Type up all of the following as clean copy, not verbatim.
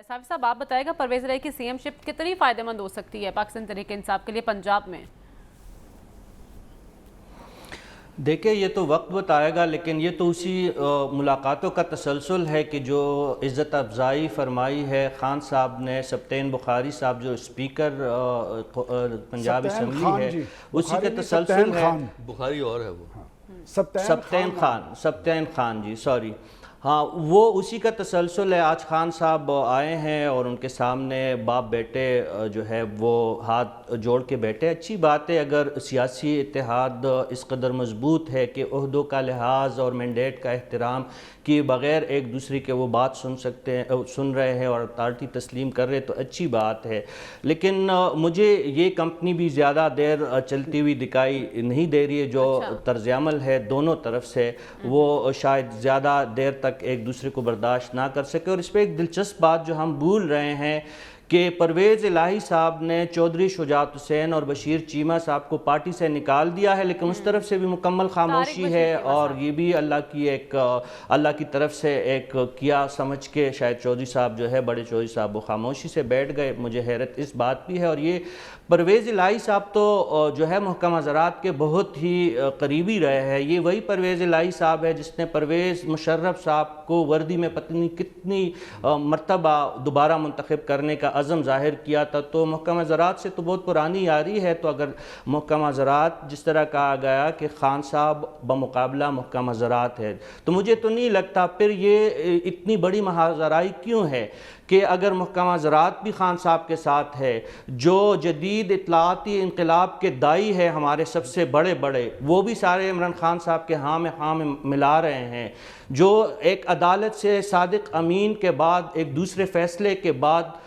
साफी साहब आप बताएगा परवेज इलाही की सीएम शिप कितनी फायदेमंद हो सकती है पाकिस्तान तहरीक इंसाफ के लिए पंजाब में? देखिए ये तो वक्त बताएगा, लेकिन ये तो उसी मुलाकातों का तसलसल है कि जो इज़्ज़त अफ़ज़ाई फरमाई है खान साहब ने, सब्तैन बुखारी साहब जो स्पीकर पंजाब असम्बली है, उसी का तसलसल है। बुखारी और है वो, सब्तैन खान जी, सॉरी, हाँ, वो उसी का तसलसल है। आज खान साहब आए हैं और उनके सामने बाप बेटे जो है वो हाथ जोड़ के बैठे। अच्छी बात है अगर सियासी इत्तेहाद इस कदर मजबूत है कि ओहदों का लिहाज और मैंडेट का एहतराम किए बग़ैर एक दूसरे के वो बात सुन रहे हैं और अथॉरिटी तस्लीम कर रहे, तो अच्छी बात है। लेकिन मुझे ये कंपनी भी ज़्यादा देर चलती हुई दिखाई नहीं दे रही है। जो तर्ज़ अमल है दोनों तरफ से, वो शायद ज़्यादा देर तक एक दूसरे को बर्दाश्त ना कर सके। और इस पर एक दिलचस्प बात जो हम भूल रहे हैं कि परवेज़ इलाही साहब ने चौधरी शुजात हुसैन और बशीर चीमा साहब को पार्टी से निकाल दिया है, लेकिन उस तरफ से भी मुकम्मल खामोशी है। और ये भी अल्लाह की तरफ से एक किया समझ के शायद चौधरी साहब जो है, बड़े चौधरी साहब, वो खामोशी से बैठ गए। मुझे हैरत इस बात की है। और ये परवेज़ इलाही साहब तो जो है महकमा ज़राअत के बहुत ही करीबी रहे हैं। ये वही परवेज़ इलाही साहब है जिसने परवेज़ मुशर्रफ साहब को वर्दी में पता नहीं कितनी मरतबा दोबारा मुंतखब करने का अज़म ज़ाहिर किया था। तो महकमा ज़राअत से तो बहुत पुरानी यारी है। तो अगर महकमा ज़राअत, जिस तरह कहा गया कि खान साहब बमुकाबला महकमा ज़राअत है, तो मुझे तो नहीं लगता फिर ये इतनी बड़ी महाज़राई क्यों है कि अगर महकमा ज़राअत भी खान साहब के साथ है, जो जदीद इत्तलाती इनकलाब के दाई है हमारे सबसे बड़े, वो भी सारे इमरान खान साहब के हाँ में मिला रहे हैं, जो एक अदालत से सादिक अमीन के बाद, एक दूसरे फैसले के बाद,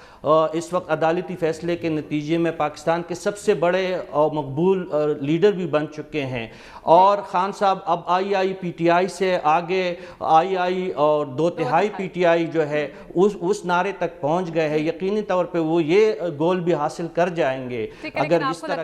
इस वक्त अदालती फ़ैसले के नतीजे में पाकिस्तान के सबसे बड़े और मकबूल लीडर भी बन चुके हैं। और ख़ान साहब अब आई PTI से आगे आई और 2/3 PTI जो है उस नारे तक पहुंच गए हैं। यकीनी तौर पे वो ये गोल भी हासिल कर जाएंगे अगर इस तरह